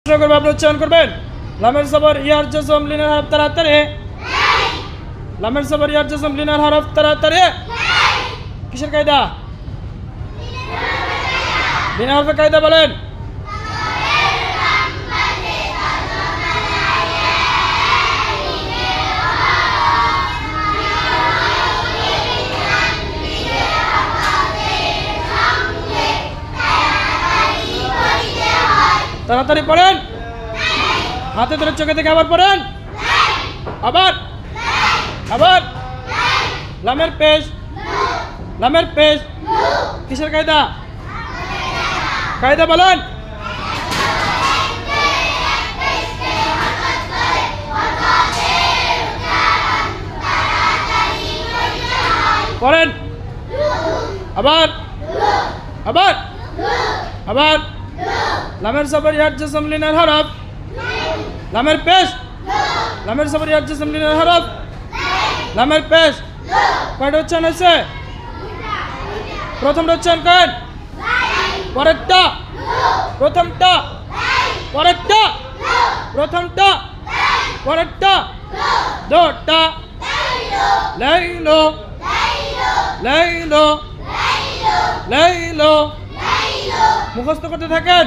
করবে আপনি উচ্চারণ করবেন। লামের জবর ইয়ার জজম লিনের হরফ তাড়াতাড়ি। লামের জবর ইয়ার জজম লিনের হরফ তাড়াতাড়ি। কিসের কায়দা? লিনের হরফের কায়দা বলেন। তাড়াতাড়ি পড়েন, হাতে ধরে চোখে থেকে আবার পড়েন, আবার আবার। লামের পেশ, লামের পেশ কিসের কায়দা? কায়দা বলেন। পড়েন, আবার আবার আবার। লামের জবর ইয়ার জজম লিনের হরফ। লামের পেশ, লামের জবর ইয়ার জজম লিনের হরফ। লামের পেশ কয়টা উচ্চারণ হয়েছে? প্রথমটা উচ্চারণ করেন, পরেরটা, প্রথমটা, পরেরটা, প্রথমটা, পরেরটা, দোটা। লাইলো লাইলো লাইলো মুখস্থ করতে থাকেন।